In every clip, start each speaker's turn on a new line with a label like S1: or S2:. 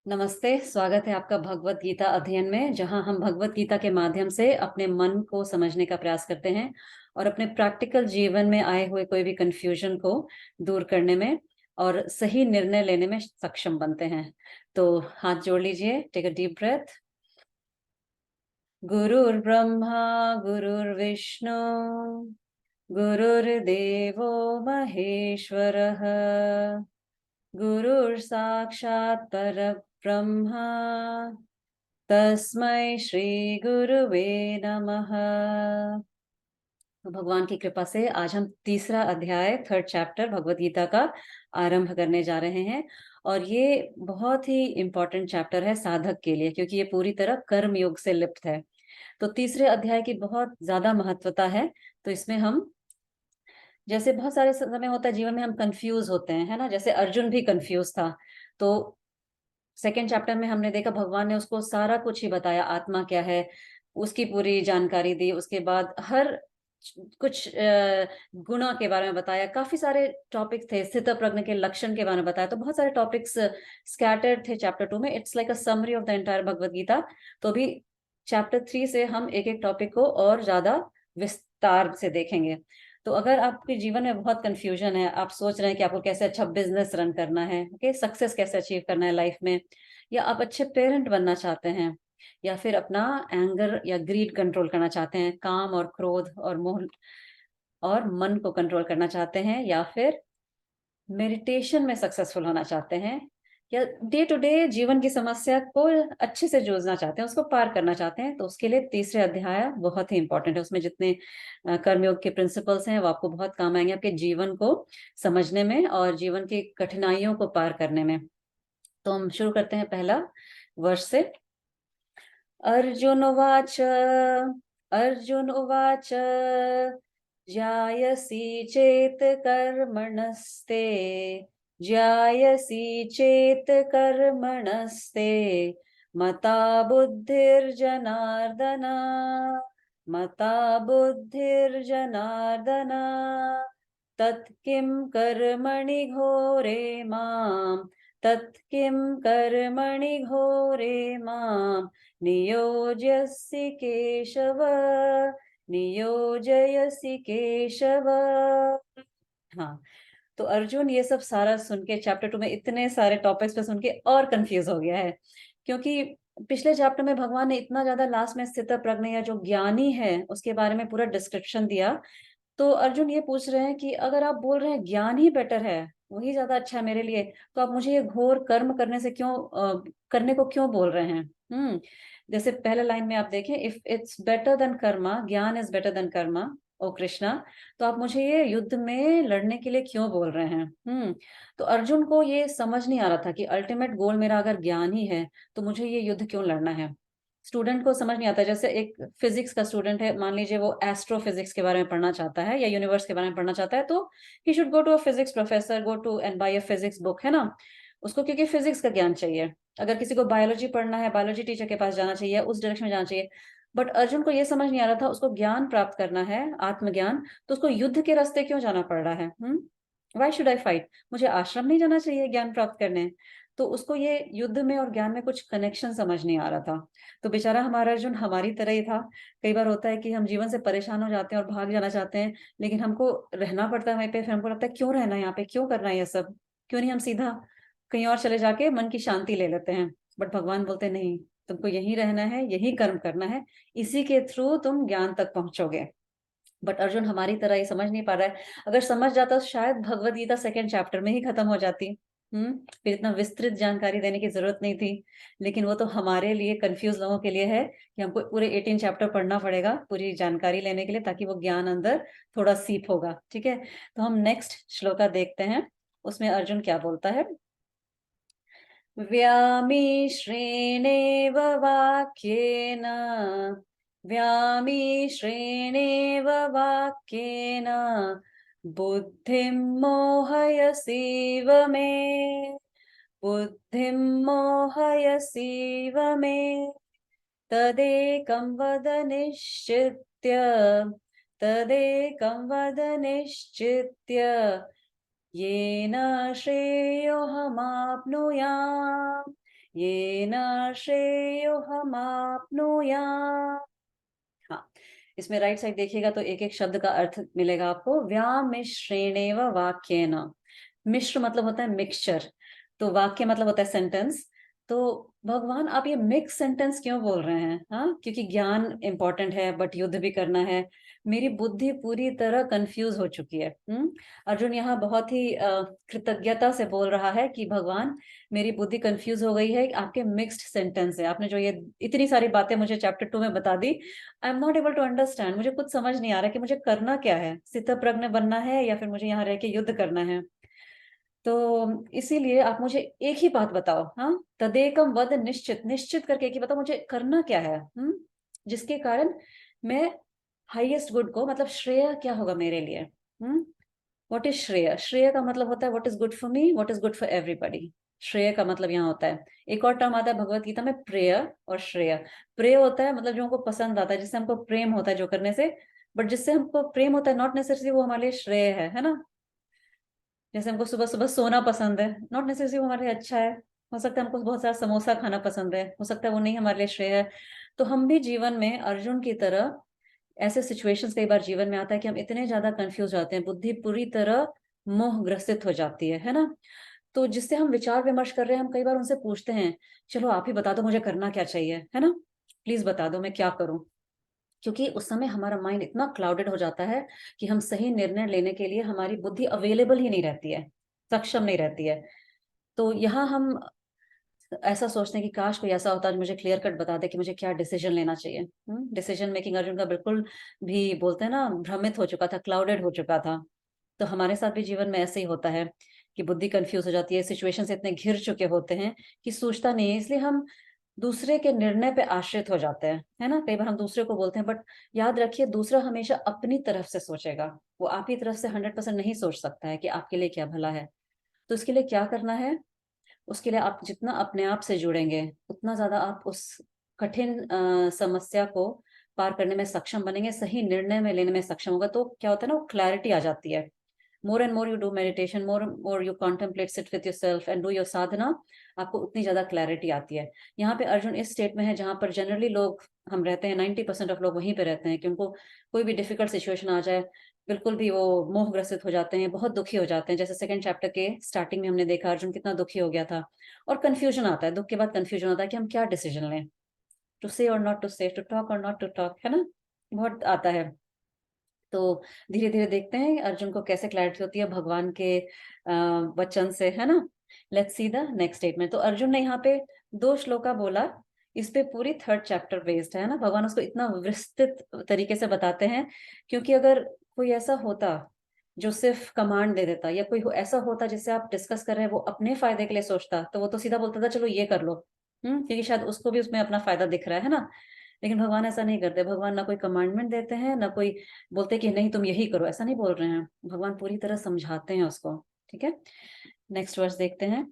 S1: नमस्ते, स्वागत है आपका भगवत गीता अध्ययन में, जहां हम भगवत गीता के माध्यम से अपने मन को समझने का प्रयास करते हैं और अपने प्रैक्टिकल जीवन में आए हुए कोई भी कंफ्यूजन को दूर करने में और सही निर्णय लेने में सक्षम बनते हैं। तो हाथ जोड़ लीजिए, टेक अ डीप ब्रेथ। गुरुर्ब्रह्मा गुरुर्विष्णु गुरुर्देवो महेश्वरः गुरुर्साक्षात् परब्रह्मा तस्मै श्री गुरुवे नमः। तो भगवान की कृपा से आज हम तीसरा अध्याय, थर्ड चैप्टर भगवत गीता का आरंभ करने जा रहे हैं। और ये बहुत ही इम्पोर्टेंट चैप्टर है साधक के लिए, क्योंकि ये पूरी तरह कर्म योग से लिप्त है। तो तीसरे अध्याय की बहुत ज्यादा महत्वता है। तो इसमें हम, जैसे बहुत सारे समय होता है जीवन में, हम कंफ्यूज होते हैं, है ना। जैसे अर्जुन भी कंफ्यूज था। तो सेकेंड चैप्टर में हमने देखा भगवान ने उसको सारा कुछ ही बताया, आत्मा क्या है उसकी पूरी जानकारी दी। उसके बाद हर कुछ गुणा के बारे में बताया, काफी सारे टॉपिक थे, स्थित प्रज्ञ के लक्षण के बारे में बताया। तो बहुत सारे टॉपिक्स स्कैटर्ड थे चैप्टर 2 में। It's like a summary of the entire Bhagavad Gita. तो अभी चैप्टर 3 से हम एक एक टॉपिक को और ज्यादा विस्तार से देखेंगे। तो अगर आपके जीवन में बहुत कंफ्यूजन है, आप सोच रहे हैं कि आपको कैसे अच्छा बिजनेस रन करना है, ओके, सक्सेस कैसे अचीव करना है लाइफ में, या आप अच्छे पेरेंट बनना चाहते हैं, या फिर अपना एंगर या ग्रीड कंट्रोल करना चाहते हैं, काम और क्रोध और मोह और मन को कंट्रोल करना चाहते हैं, या फिर मेडिटेशन में सक्सेसफुल होना चाहते हैं, या डे टू डे जीवन की समस्या को अच्छे से जूझना चाहते हैं, उसको पार करना चाहते हैं, तो उसके लिए तीसरे अध्याय बहुत ही इंपॉर्टेंट है। उसमें जितने कर्मयोग के प्रिंसिपल्स हैं वो आपको बहुत काम आएंगे आपके जीवन को समझने में और जीवन की कठिनाइयों को पार करने में। तो हम शुरू करते हैं पहला वर्ष से। अर्जुन उवाच अर्जुन उवाच जायसी चेत कर्मणस्ते जायसी चेत कर्मणस्ते मता बुद्धिर्जनार्दन मता बुद्धिर्जनार्दन तत्किं कर्मणि घोरे मां तत्किं कर्मणि घोरे मां नियोजयसि केशव नियोजयसि केशव। हाँ, तो अर्जुन ये सब सारा सुन के, चैप्टर 2 में इतने सारे टॉपिक्स पे सुन के और कंफ्यूज हो गया है, क्योंकि पिछले चैप्टर में भगवान ने इतना ज्यादा लास्ट में स्थित प्रज्ञ या जो ज्ञानी है उसके बारे में पूरा डिस्क्रिप्शन दिया। तो अर्जुन ये पूछ रहे हैं कि अगर आप बोल रहे हैं ज्ञान ही बेटर है, वही ज्यादा अच्छा है मेरे लिए, तो आप मुझे ये घोर कर्म करने से क्यों करने को क्यों बोल रहे हैं। जैसे पहले लाइन में आप देखें, if it's better than Karma, ज्ञान इज बेटर देन कर्मा, ओ कृष्णा, तो आप मुझे ये युद्ध में लड़ने के लिए क्यों बोल रहे हैं। तो अर्जुन को ये समझ नहीं आ रहा था कि अल्टीमेट गोल मेरा अगर ज्ञान ही है तो मुझे ये युद्ध क्यों लड़ना है। स्टूडेंट को समझ नहीं आता। जैसे एक फिजिक्स का स्टूडेंट है, मान लीजिए वो एस्ट्रोफिजिक्स के बारे में पढ़ना चाहता है या यूनिवर्स के बारे में पढ़ना चाहता है, तो he should go to a physics professor, go to and buy a physics book, है ना। उसको क्योंकि फिजिक्स का ज्ञान चाहिए। अगर किसी को बायोलॉजी पढ़ना है, बायोलॉजी टीचर के पास जाना चाहिए, उस डायरेक्शन में जाना चाहिए। बट अर्जुन को ये समझ नहीं आ रहा था, उसको ज्ञान प्राप्त करना है, आत्मज्ञान, तो उसको युद्ध के रास्ते क्यों जाना पड़ रहा है। वाई शुड आई फाइट, मुझे आश्रम नहीं जाना चाहिए ज्ञान प्राप्त करने। तो उसको ये युद्ध में और ज्ञान में कुछ कनेक्शन समझ नहीं आ रहा था। तो बेचारा हमारा अर्जुन हमारी तरह ही था। कई बार होता है कि हम जीवन से परेशान हो जाते हैं और भाग जाना चाहते हैं, लेकिन हमको रहना पड़ता है वहीं पे। फिर हमको लगता है क्यों रहना है यहाँ पे, क्यों करना है ये सब, क्यों नहीं हम सीधा कहीं और चले जाके मन की शांति ले लेते हैं। बट भगवान बोलते नहीं, तुमको यहीं रहना है, यही कर्म करना है, इसी के थ्रू तुम ज्ञान तक पहुंचोगे। बट अर्जुन हमारी तरह ही समझ नहीं पा रहा है। अगर समझ जाता तो शायद भगवत गीता सेकंड चैप्टर में ही खत्म हो जाती। फिर इतना विस्तृत जानकारी देने की जरूरत नहीं थी। लेकिन वो तो हमारे लिए, कंफ्यूज लोगों के लिए है कि हमको पूरे 18 चैप्टर पढ़ना पड़ेगा पूरी जानकारी लेने के लिए, ताकि वो ज्ञान अंदर थोड़ा सीप होगा। ठीक है, तो हम नेक्स्ट श्लोका देखते हैं। उसमें अर्जुन क्या बोलता है। व्यामिश्रेणेव वाक्येन व्यामिश्रेणेव वाक्येन बुद्धिं मोहयसीव मे बुद्धिं मोहयसीव मे तदेकं वद निश्चित्य तदेकं वद निश्चित्य येन श्रेयोऽहमाप्नुयाम् येन श्रेयो हमाप्नुयात्। हाँ, इसमें राइट साइड देखिएगा तो एक एक शब्द का अर्थ मिलेगा आपको। व्यामिश्रेणेव वाक्येन। मिश्र मतलब होता है मिक्सचर, तो वाक्य मतलब होता है सेंटेंस। तो भगवान आप ये मिक्स सेंटेंस क्यों बोल रहे हैं? हाँ, क्योंकि ज्ञान इंपॉर्टेंट है बट युद्ध भी करना है। मेरी बुद्धि पूरी तरह कंफ्यूज हो चुकी है। अर्जुन यहाँ बहुत ही कृतज्ञता से बोल रहा है कि भगवान मेरी बुद्धि कंफ्यूज हो गई है, आपके मिक्स्ड सेंटेंस है, आपने जो ये इतनी सारी बातें मुझे चैप्टर 2 में बता दी। I am not able to understand, मुझे कुछ समझ नहीं आ रहा कि मुझे करना क्या है, स्थितप्रज्ञ बनना है या फिर मुझे यहाँ रह के युद्ध करना है। तो इसीलिए आप मुझे एक ही बात बताओ। हाँ, तदेकम वद निश्चित, निश्चित करके एक ही बताओ मुझे करना क्या है। जिसके कारण मैं हाईएस्ट गुड को, मतलब श्रेय क्या होगा मेरे लिए। व्हाट इज श्रेय? श्रेय का मतलब होता है what is good for me, what is good for everybody. श्रेय का मतलब यहाँ होता है, एक और टर्म आता है भगवत गीता में, प्रेय और श्रेय। प्रेय होता है मतलब जो हमको पसंद आता है, जिससे हमको प्रेम होता है जो करने से, बट जिससे हमको प्रेम होता है नॉट नेसेसरी वो हमारे लिए श्रेय है ना। जैसे हमको सुबह सुबह सोना पसंद है, नॉट नेसेसरी वो हमारे लिए अच्छा है। हो सकता है हमको बहुत सारा समोसा खाना पसंद है, हो सकता है वो नहीं हमारे लिए श्रेय है। तो हम भी जीवन में अर्जुन की तरह, ऐसे सिचुएशंस कई बार जीवन में आता है कि हम इतने ज्यादा कंफ्यूज हो जाते हैं, बुद्धि पूरी तरह मोह ग्रसित हो जाती है ना। तो जिससे हम विचार विमर्श कर रहे हैं, हम कई बार उनसे पूछते हैं चलो आप ही बता दो मुझे करना क्या चाहिए, है ना, प्लीज बता दो मैं क्या करूं। क्योंकि उस समय हमारा माइंड इतना क्लाउडेड हो जाता है कि हम सही निर्णय लेने के लिए, हमारी बुद्धि अवेलेबल ही नहीं रहती है, सक्षम नहीं रहती है। तो यहाँ हम ऐसा सोचते हैं कि काश कोई ऐसा होता जो मुझे क्लियर कट बता दे कि मुझे क्या डिसीजन लेना चाहिए। डिसीजन मेकिंग अर्जुन का बिल्कुल भी, बोलते हैं ना, भ्रमित हो चुका था, क्लाउडेड हो चुका था। तो हमारे साथ भी जीवन में ऐसे ही होता है कि बुद्धि कंफ्यूज हो जाती है, सिचुएशन से इतने घिर चुके होते हैं कि सूझता नहीं है, इसलिए हम दूसरे के निर्णय पे आश्रित हो जाते हैं, है ना। कई बार हम दूसरे को बोलते हैं, बट याद रखिए दूसरा हमेशा अपनी तरफ से सोचेगा, वो आपकी तरफ से 100% नहीं सोच सकता है कि आपके लिए क्या भला है। तो इसके लिए क्या करना है, उसके लिए आप जितना अपने आप से जुड़ेंगे उतना ज्यादा आप उस कठिन समस्या को पार करने में सक्षम बनेंगे, सही निर्णय में लेने में सक्षम होगा। तो क्या होता है ना, वो क्लैरिटी आ जाती है। More and more you do meditation, more you contemplate, sit with yourself and do your sadhana, आपको उतनी ज्यादा क्लैरिटी आती है। यहाँ पे अर्जुन इस स्टेट में है जहां पर जनरली लोग, हम रहते हैं 90% ऑफ लोग वहीं पे रहते हैं कि उनको कोई भी डिफिकल्ट सिचुएशन आ जाए, बिल्कुल भी वो मोहग्रसित हो जाते हैं, बहुत दुखी हो जाते हैं। जैसे सेकंड चैप्टर के स्टार्टिंग में हमने देखा अर्जुन कितना दुखी हो गया था। और कंफ्यूजन आता है, दुख के बाद कंफ्यूजन आता है कि हम क्या डिसीजन लें, टू से और नॉट टू से, टू टॉक और नॉट टू टॉक, है ना, बहुत आता है। तो धीरे धीरे देखते हैं अर्जुन को कैसे क्लैरिटी होती है भगवान के वचन से, है ना। Let's see the next statement. तो अर्जुन ने यहाँ पे 2 श्लोका बोला, इस पे पूरी थर्ड चैप्टर बेस्ड है ना। भगवान उसको इतना विस्तृत तरीके से बताते हैं, क्योंकि अगर कोई ऐसा होता जो सिर्फ कमांड दे देता, या कोई ऐसा होता जिससे आप डिस्कस कर रहे हैं वो अपने फायदे के लिए सोचता, तो वो तो सीधा बोलता था चलो ये कर लो। क्योंकि शायद उसको भी उसमें अपना फायदा दिख रहा है ना। लेकिन भगवान ऐसा नहीं करते, भगवान ना कोई कमांडमेंट देते हैं, ना कोई बोलते कि नहीं तुम यही करो, ऐसा नहीं बोल रहे हैं। भगवान पूरी तरह समझाते हैं उसको। ठीक है, नेक्स्ट वर्स देखते हैं।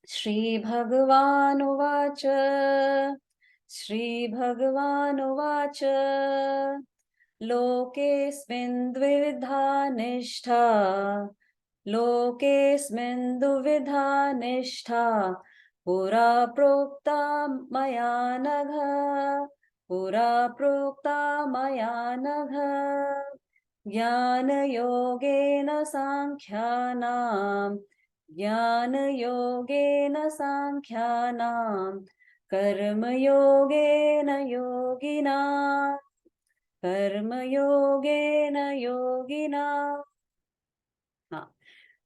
S1: श्री भगवान उवाच, श्री भगवान उवाच, लोकेस्मिन् द्विविधा निष्ठा, लोकेस्मिन् दुविधा निष्ठा, पुरा प्रोक्ता मया नघ, पुरा प्रोक्ता मया नघ, ज्ञानयोगेन साङ्ख्यानां, ज्ञानयोगेन साङ्ख्यानां, कर्मयोगेन योगिना, कर्मयोगेन योगिना। हाँ,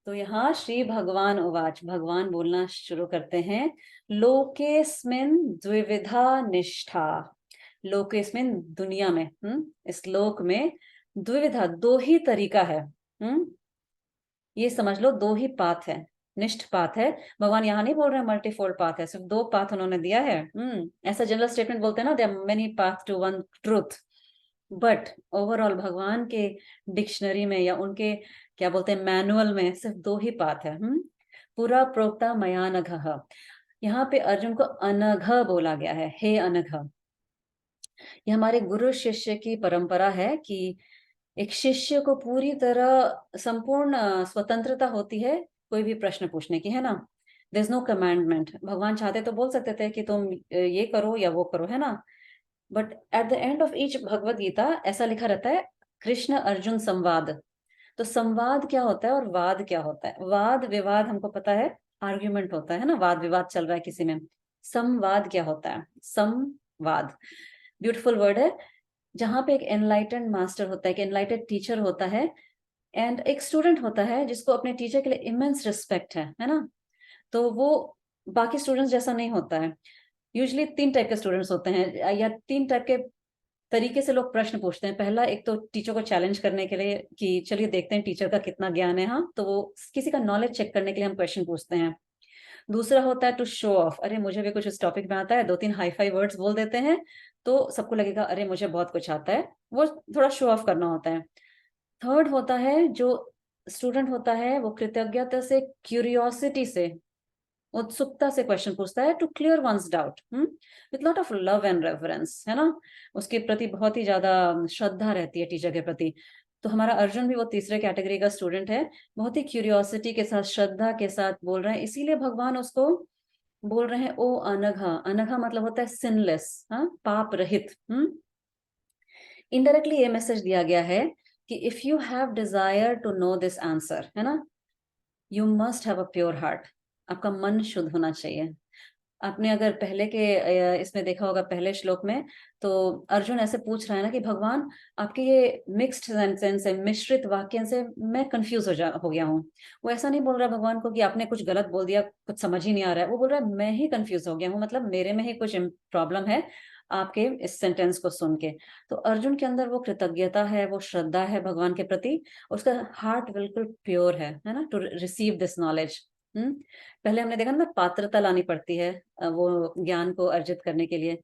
S1: तो यहाँ श्री भगवान उवाच, भगवान बोलना शुरू करते हैं। लोकेस्मिन द्विविधा निष्ठा, लोकेस्मिन दुनिया में, इस लोक में, द्विविधा दो ही तरीका है। ये समझ लो दो ही पाथ है, निष्ठ पाथ है। भगवान यहाँ नहीं बोल रहे हैं मल्टीफोल्ड पाथ है, सिर्फ 2 पाथ उन्होंने दिया है। ऐसा जनरल स्टेटमेंट बोलते हैं ना, there are many path to one truth, but overall भगवान के डिक्शनरी में या उनके क्या बोलते हैं मैनुअल में सिर्फ 2 ही पाथ है। पूरा प्रोक्ता मया नघ, यहाँ पे अर्जुन को अनघ बोला गया है, हे अनघ। ये हमारे गुरु शिष्य की परंपरा है कि एक शिष्य को पूरी तरह संपूर्ण स्वतंत्रता होती है कोई भी प्रश्न पूछने की, है ना। There is no commandment. भगवान चाहते तो बोल सकते थे कि तुम ये करो या वो करो, है ना, but at the end of each Bhagavad Gita ऐसा लिखा रहता है कृष्ण अर्जुन संवाद। तो संवाद क्या होता है और वाद क्या होता है? वाद विवाद हमको पता है, आर्ग्यूमेंट होता है ना, वाद विवाद चल रहा है किसी में। संवाद क्या होता है? संवाद ब्यूटीफुल वर्ड है, जहां पे एक एनलाइटेंड मास्टर होता है, एक एनलाइटेंड टीचर होता है, एंड एक स्टूडेंट होता है जिसको अपने टीचर के लिए इमेंस रिस्पेक्ट है ना। तो वो बाकी स्टूडेंट्स जैसा नहीं होता है। यूजुअली तीन टाइप के स्टूडेंट्स होते हैं, या तीन टाइप के तरीके से लोग प्रश्न पूछते हैं। पहला, एक तो टीचर को चैलेंज करने के लिए कि चलिए देखते हैं टीचर का कितना ज्ञान है, हाँ, तो वो किसी का नॉलेज चेक करने के लिए हम क्वेश्चन पूछते हैं। दूसरा होता है टू शो ऑफ, अरे मुझे भी कुछ इस टॉपिक में आता है, दो तीन हाई फाई वर्ड्स बोल देते हैं तो सबको लगेगा अरे मुझे बहुत कुछ आता है, वो थोड़ा शो ऑफ करना होता है। थर्ड होता है जो स्टूडेंट होता है वो कृतज्ञता से, क्यूरियोसिटी से, उत्सुकता से क्वेश्चन पूछता है to clear once doubt, with lot of love and reference, है ना, उसके प्रति बहुत ही ज्यादा श्रद्धा रहती है टीचर के प्रति। तो हमारा अर्जुन भी वो तीसरे कैटेगरी का स्टूडेंट है, बहुत ही क्यूरियोसिटी के साथ, श्रद्धा के साथ बोल रहे हैं, इसीलिए भगवान उसको बोल रहे हैं ओ अनघा। अनघा मतलब होता है सिनलेस, हाँ, पाप रहित। इनडायरेक्टली ये मैसेज दिया गया है कि if you have desire to know this answer, है ना, you must have a pure heart. आपका मन शुद्ध होना चाहिए। आपने अगर पहले के इसमें देखा होगा, पहले श्लोक में, तो अर्जुन ऐसे पूछ रहा है ना कि भगवान आपके ये मिक्स्ड सेंटेंस है, मिश्रित वाक्य से मैं कंफ्यूज हो गया हूँ। वो ऐसा नहीं बोल रहा भगवान को कि आपने कुछ गलत बोल दिया, कुछ समझ ही नहीं आ रहा है, वो बोल रहा है मैं ही कंफ्यूज हो गया हूँ, मतलब मेरे में ही कुछ प्रॉब्लम है आपके इस सेंटेंस को सुन के। तो अर्जुन के अंदर वो कृतज्ञता है, वो श्रद्धा है भगवान के प्रति, उसका हार्ट बिल्कुल प्योर है ना, टू रिसीव दिस नॉलेज। पहले हमने देखा ना, पात्रता लानी पड़ती है वो ज्ञान को अर्जित करने के लिए।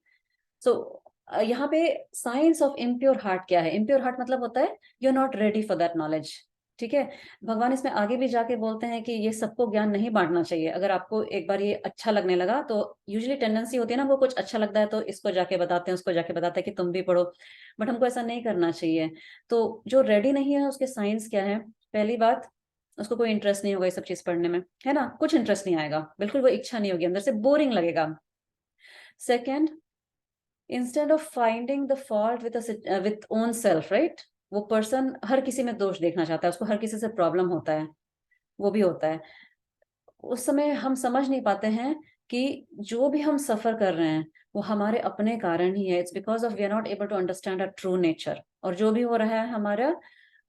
S1: सो यहाँ पे साइंस ऑफ इम्प्योर हार्ट क्या है? इम्प्योर हार्ट मतलब होता है you are not ready for that knowledge. ठीक है, भगवान इसमें आगे भी जाके बोलते हैं कि ये सबको ज्ञान नहीं बांटना चाहिए। अगर आपको एक बार ये अच्छा लगने लगा तो यूजुअली टेंडेंसी होती है ना, वो कुछ अच्छा लगता है तो इसको जाके बताते हैं, उसको जाके बताते हैं कि तुम भी पढ़ो, बट हमको ऐसा नहीं करना चाहिए। तो जो रेडी नहीं है उसके साइंस क्या है? पहली बात, उसको कोई इंटरेस्ट नहीं होगा ये सब चीज पढ़ने में, है ना, कुछ इंटरेस्ट नहीं आएगा, बिल्कुल वो इच्छा नहीं होगी, अंदर से बोरिंग लगेगा। Second, instead of finding the fault with own self, right, वो पर्सन हर किसी में दोष देखना चाहता है, उसको हर किसी से प्रॉब्लम होता है, वो भी होता है। उस समय हम समझ नहीं पाते हैं कि जो भी हम सफर कर रहे हैं वो हमारे अपने कारण ही है। It's because of we are not able to understand a true nature, और जो भी हो रहा है हमारा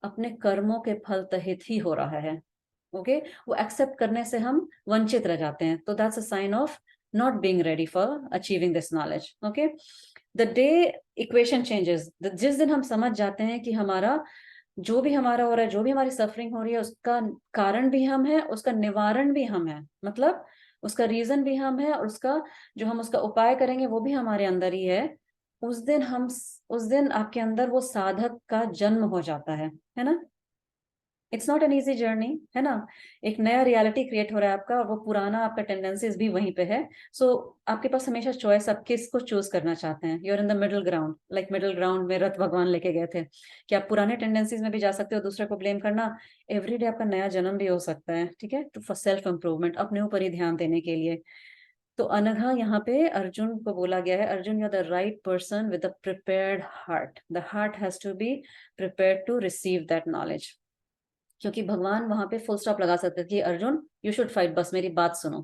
S1: अपने कर्मों के फल तहित ही हो रहा है। ओके, वो एक्सेप्ट करने से हम वंचित रह जाते हैं, तो that's a sign of not being ready for achieving this knowledge. Okay, the day equation changes, जिस दिन हम समझ जाते हैं कि हमारा जो भी हमारा हो रहा है, जो भी हमारी सफरिंग हो रही है, उसका कारण भी हम है, उसका निवारण भी हम है, मतलब उसका रीजन भी हम है, और उसका जो हम उसका उपाय करेंगे वो भी हमारे अंदर ही है। उस दिन आपके अंदर वो साधक का जन्म हो जाता है ना। It's not an easy journey, है ना, एक नया रियलिटी क्रिएट हो रहा है आपका, और वो पुराना आपका टेंडेंसीज भी वहीं पे है। सो आपके पास हमेशा चॉइस, आप किसको चूज करना चाहते हैं। You are in the middle ground, like middle ground में रथ भगवान लेके गए थे कि आप पुराने टेंडेंसीज में भी जा सकते हो, दूसरे को ब्लेम करना, एवरीडे आपका नया जन्म भी हो सकता है, ठीक है, टू फॉर सेल्फ इम्प्रूवमेंट, अपने ऊपर ही ध्यान देने के लिए। तो अनघा यहाँ पे अर्जुन को बोला गया है, Arjun you are the right person with a prepared heart, the heart has to be prepared to receive that knowledge. क्योंकि भगवान वहां पे फुल स्टॉप लगा सकते थे कि अर्जुन यू शुड फाइट, बस मेरी बात सुनो,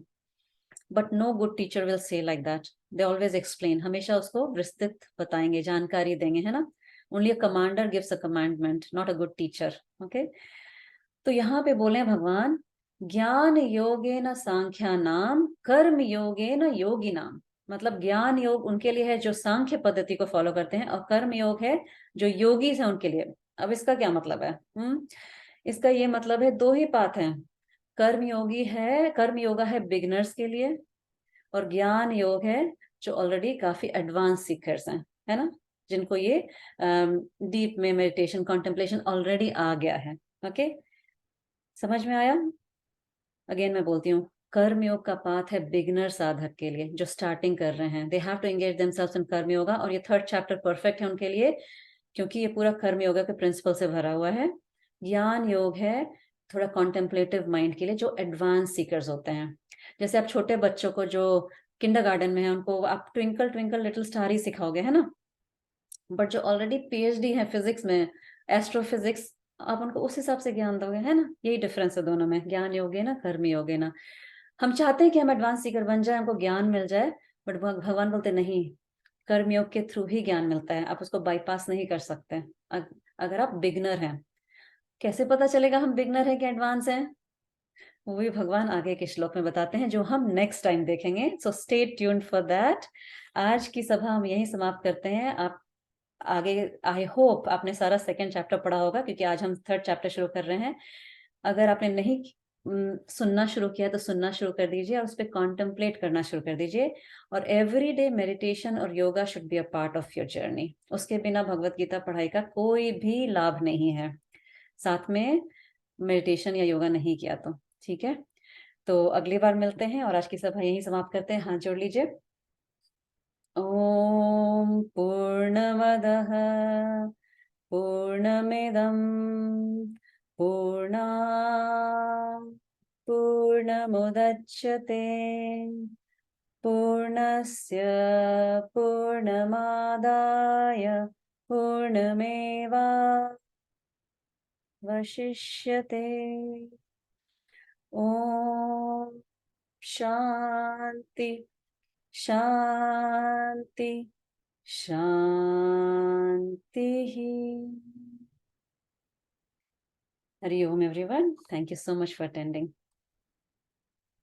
S1: but no good teacher will say like that. They always explain, हमेशा उसको विस्तृत बताएंगे, जानकारी देंगे, है ना। Only a commander gives a commandment, not a good teacher. Okay, तो यहाँ पे बोले भगवान, ज्ञान योगे न सांख्या नाम, कर्म योगे न योगी नाम। मतलब ज्ञान योग उनके लिए है जो सांख्य पद्धति को फॉलो करते हैं, और कर्म योग है जो योगी है उनके लिए। अब इसका क्या मतलब है? इसका ये मतलब है, दो ही पाथ हैं। कर्म योगा है बिगिनर्स के लिए, और ज्ञान योग है जो ऑलरेडी काफी एडवांस सीखर्स हैं, है ना, जिनको ये डीप में मेडिटेशन कॉन्टेम्पलेशन ऑलरेडी आ गया है। ओके, समझ में आया? अगेन मैं बोलती हूँ, कर्म योग का पाथ है बिगिनर साधक के लिए, जो स्टार्टिंग कर रहे हैं, they have to engage themselves in karma yoga, और ये थर्ड चैप्टर परफेक्ट है उनके लिए, क्योंकि ये पूरा कर्म योगा के प्रिंसिपल से भरा हुआ है। ज्ञान योग है थोड़ा कॉन्टेम्पलेटिव माइंड के लिए, जो एडवांस सीकर्स होते हैं। जैसे आप छोटे बच्चों को जो किंडरगार्टन में है, उनको आप ट्विंकल ट्विंकल लिटिल स्टार ही सिखाओगे, है ना? बट जो ऑलरेडी पीएचडी है फिजिक्स में, एस्ट्रोफिजिक्स, आप उनको उस हिसाब से ज्ञान दोगे, है ना? यही डिफरेंस है दोनों में, ज्ञान योगे ना, कर्म योगे ना। हम चाहते हैं कि हम एडवांस सीकर बन जाए, हमको ज्ञान मिल जाए, बट भगवान बोलते नहीं, कर्मयोग के थ्रू ही ज्ञान मिलता है, आप उसको बाईपास नहीं कर सकते। अगर आप बिगनर हैं, कैसे पता चलेगा हम बिगनर हैं कि एडवांस हैं? वो भी भगवान आगे के श्लोक में बताते हैं, जो हम नेक्स्ट टाइम देखेंगे। So stay tuned for that. आज की सभा हम यही समाप्त करते हैं। आप आगे, आई होप आपने सारा सेकंड चैप्टर पढ़ा होगा, क्योंकि आज हम थर्ड चैप्टर शुरू कर रहे हैं। अगर आपने नहीं सुनना शुरू किया तो सुनना शुरू कर दीजिए और उस पर कॉन्टेम्पलेट करना शुरू कर दीजिए। और एवरी डे मेडिटेशन और yoga should be a part of your journey. उसके बिना भगवत गीता पढ़ाई का कोई भी लाभ नहीं है, साथ में मेडिटेशन या योगा नहीं किया तो। ठीक है, तो अगली बार मिलते हैं, और आज की सभा यही समाप्त करते हैं। हाथ जोड़ लीजिए। ओम पूर्णमदः पूर्णमिदं पूर्णात् पूर्णमुदच्यते पूर्णस्य पूर्णमादाय पूर्णमेवावशिष्यते। ओम शांति शांति शांति। Hari Om everyone. Thank you so much for attending.